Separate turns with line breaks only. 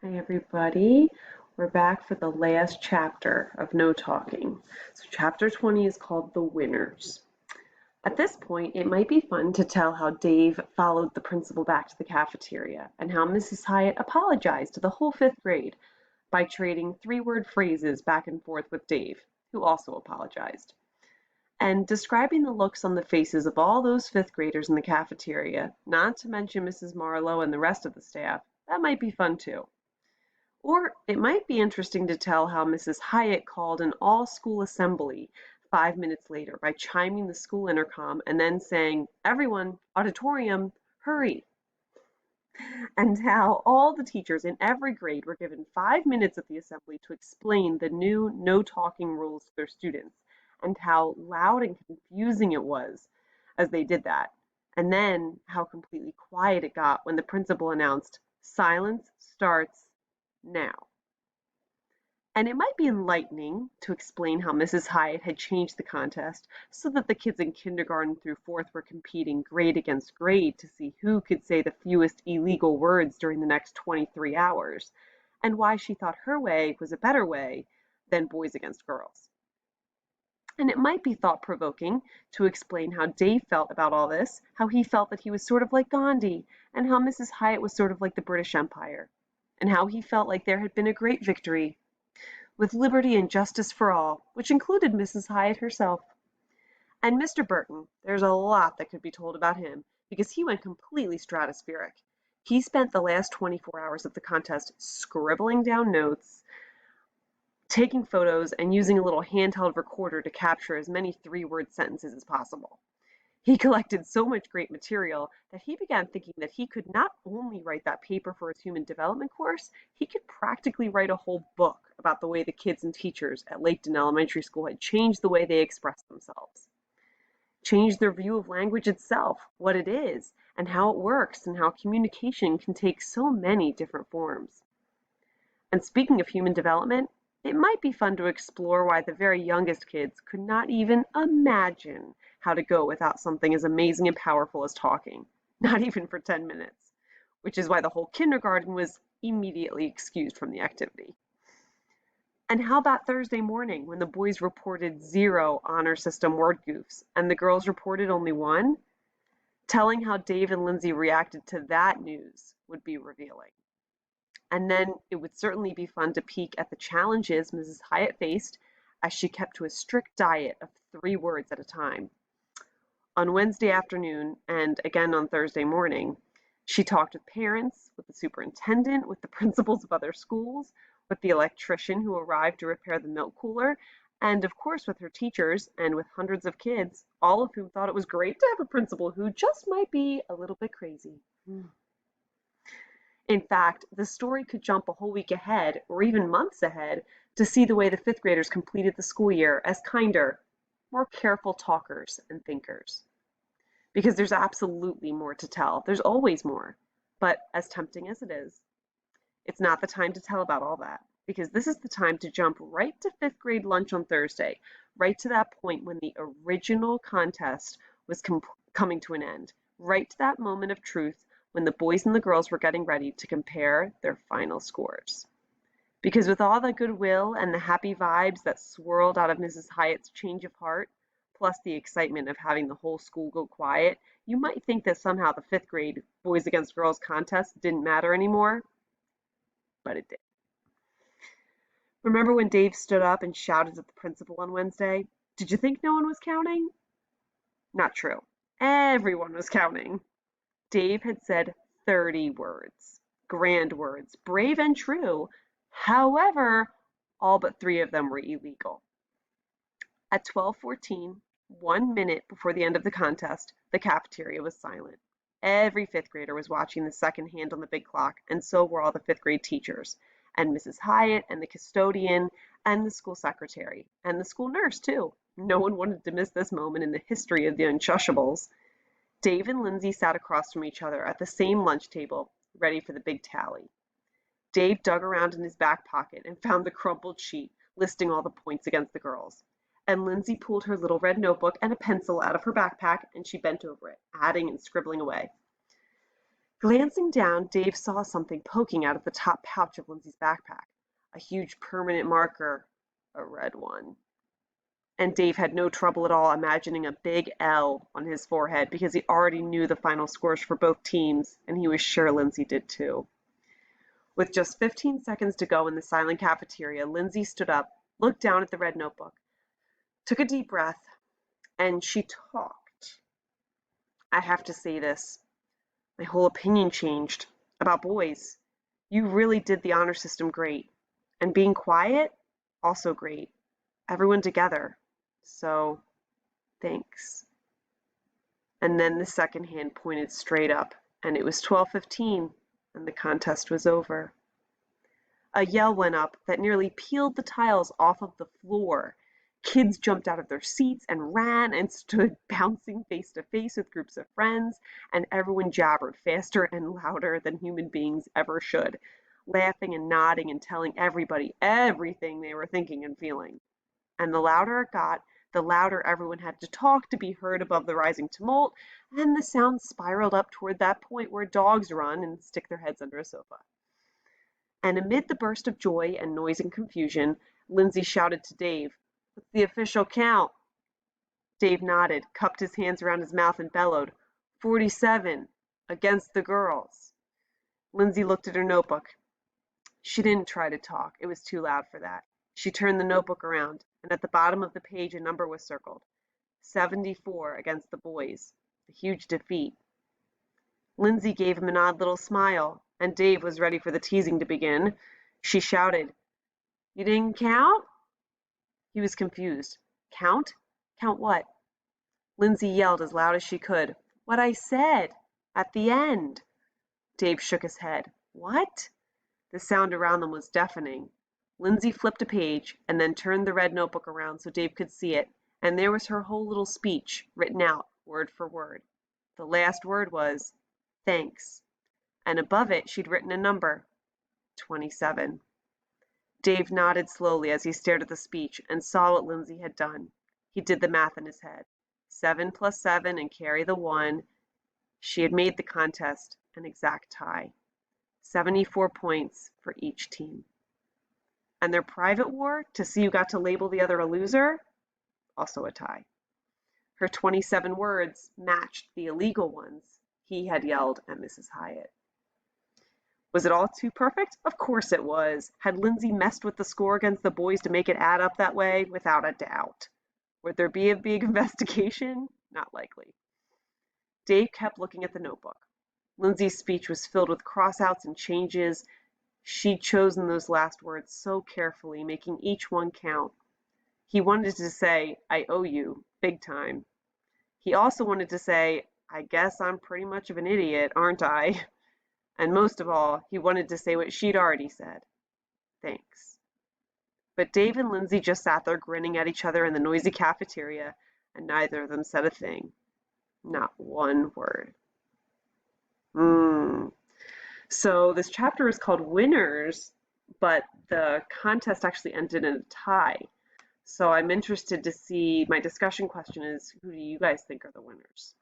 Hi, everybody. We're back for the last chapter of No Talking. So, chapter 20 is called The Winners. At this point, it might be fun to tell how Dave followed the principal back to the cafeteria and how Mrs. Hyatt apologized to the whole fifth grade by trading three-word phrases back and forth with Dave, who also apologized. And describing the looks on the faces of all those fifth graders in the cafeteria, not to mention Mrs. Marlowe and the rest of the staff, that might be fun too. Or it might be interesting to tell how Mrs. Hyatt called an all-school assembly 5 minutes later by chiming the school intercom and then saying, "Everyone, auditorium, hurry!" And how all the teachers in every grade were given 5 minutes at the assembly to explain the new no talking rules to their students, and how loud and confusing it was as they did that. And then how completely quiet it got when the principal announced, "Silence starts now." And it might be enlightening to explain how Mrs. Hyatt had changed the contest so that the kids in kindergarten through fourth were competing grade against grade to see who could say the fewest illegal words during the next 23 hours, and why she thought her way was a better way than boys against girls. And it might be thought provoking to explain how Dave felt about all this, how he felt that he was sort of like Gandhi, and how Mrs. Hyatt was sort of like the British Empire, and how he felt like there had been a great victory with liberty and justice for all, which included Mrs. Hyatt herself. And Mr. Burton, there's a lot that could be told about him, because he went completely stratospheric. He spent the last 24 hours of the contest scribbling down notes, taking photos, and using a little handheld recorder to capture as many three-word sentences as possible. He collected so much great material that he began thinking that he could not only write that paper for his human development course, he could practically write a whole book about the way the kids and teachers at Laketon Elementary School had changed the way they expressed themselves, changed their view of language itself, what it is, and how it works, and how communication can take so many different forms. And speaking of human development, it might be fun to explore why the very youngest kids could not even imagine how to go without something as amazing and powerful as talking, not even for 10 minutes, which is why the whole kindergarten was immediately excused from the activity. And how about Thursday morning when the boys reported 0 honor system word goofs and the girls reported only 1? Telling how Dave and Lindsay reacted to that news would be revealing. And then it would certainly be fun to peek at the challenges Mrs. Hyatt faced as she kept to a strict diet of 3 words at a time. On Wednesday afternoon, and again on Thursday morning, she talked with parents, with the superintendent, with the principals of other schools, with the electrician who arrived to repair the milk cooler, and of course with her teachers and with hundreds of kids, all of whom thought it was great to have a principal who just might be a little bit crazy. In fact, the story could jump a whole week ahead, or even months ahead, to see the way the fifth graders completed the school year as kinder, more careful talkers and thinkers. Because there's absolutely more to tell. There's always more. But as tempting as it is, it's not the time to tell about all that. Because this is the time to jump right to fifth grade lunch on Thursday, right to that point when the original contest was coming to an end, right to that moment of truth when the boys and the girls were getting ready to compare their final scores. Because with all the goodwill and the happy vibes that swirled out of Mrs. Hyatt's change of heart, plus the excitement of having the whole school go quiet, you might think that somehow the fifth grade boys against girls contest didn't matter anymore, but it did. Remember when Dave stood up and shouted at the principal on Wednesday? Did you think no one was counting? Not true. Everyone was counting. Dave had said 30 words, grand words, brave and true. However, all but 3 of them were illegal. At 12:14, 1 minute before the end of the contest, the cafeteria was silent. Every fifth grader was watching the second hand on the big clock, and so were all the fifth grade teachers, and Mrs. Hyatt, and the custodian, and the school secretary, and the school nurse, too. No one wanted to miss this moment in the history of the Unshushables. Dave and Lindsay sat across from each other at the same lunch table, ready for the big tally. Dave dug around in his back pocket and found the crumpled sheet listing all the points against the girls. And Lindsay pulled her little red notebook and a pencil out of her backpack and she bent over it, adding and scribbling away. Glancing down, Dave saw something poking out of the top pouch of Lindsay's backpack. A huge permanent marker, a red one. And Dave had no trouble at all imagining a big L on his forehead because he already knew the final scores for both teams, and he was sure Lindsay did too. With just 15 seconds to go in the silent cafeteria, Lindsay stood up, looked down at the red notebook, took a deep breath, and she talked. I have to say this. My whole opinion changed about boys. You really did the honor system great. And being quiet, also great. Everyone together. So, thanks. And then the second hand pointed straight up, and it was 12:15, and the contest was over. A yell went up that nearly peeled the tiles off of the floor. Kids jumped out of their seats and ran and stood bouncing face to face with groups of friends, and everyone jabbered faster and louder than human beings ever should, laughing and nodding and telling everybody everything they were thinking and feeling. And the louder it got, the louder everyone had to talk to be heard above the rising tumult, and the sound spiraled up toward that point where dogs run and stick their heads under a sofa. And amid the burst of joy and noise and confusion, Lindsay shouted to Dave, "What's the official count?" Dave nodded, cupped his hands around his mouth, and bellowed, 47, against the girls. Lindsay looked at her notebook. She didn't try to talk. It was too loud for that. She turned the notebook around, and at the bottom of the page a number was circled. 74 against the boys. A huge defeat. Lindsay gave him an odd little smile, and Dave was ready for the teasing to begin. She shouted, "You didn't count?" He was confused. Count? Count what? Lindsay yelled as loud as she could, "What I said! At the end!" Dave shook his head. What? The sound around them was deafening. Lindsay flipped a page and then turned the red notebook around so Dave could see it, and there was her whole little speech, written out, word for word. The last word was, "Thanks." And above it she'd written a number, 27. Dave nodded slowly as he stared at the speech and saw what Lindsay had done. He did the math in his head. 7 plus 7 and carry the 1. She had made the contest an exact tie. 74 points for each team. And their private war, to see who got to label the other a loser, also a tie. Her 27 words matched the illegal ones he had yelled at Mrs. Hyatt. Was it all too perfect? Of course it was. Had Lindsay messed with the score against the boys to make it add up that way? Without a doubt. Would there be a big investigation? Not likely. Dave kept looking at the notebook. Lindsay's speech was filled with crossouts and changes. She'd chosen those last words so carefully, making each one count. He wanted to say, "I owe you, big time." He also wanted to say, "I guess I'm pretty much of an idiot, aren't I?" And most of all, he wanted to say what she'd already said. Thanks. But Dave and Lindsay just sat there grinning at each other in the noisy cafeteria, and neither of them said a thing. Not one word. So this chapter is called Winners, but the contest actually ended in a tie. So I'm interested to see, my discussion question is, who do you guys think are the winners?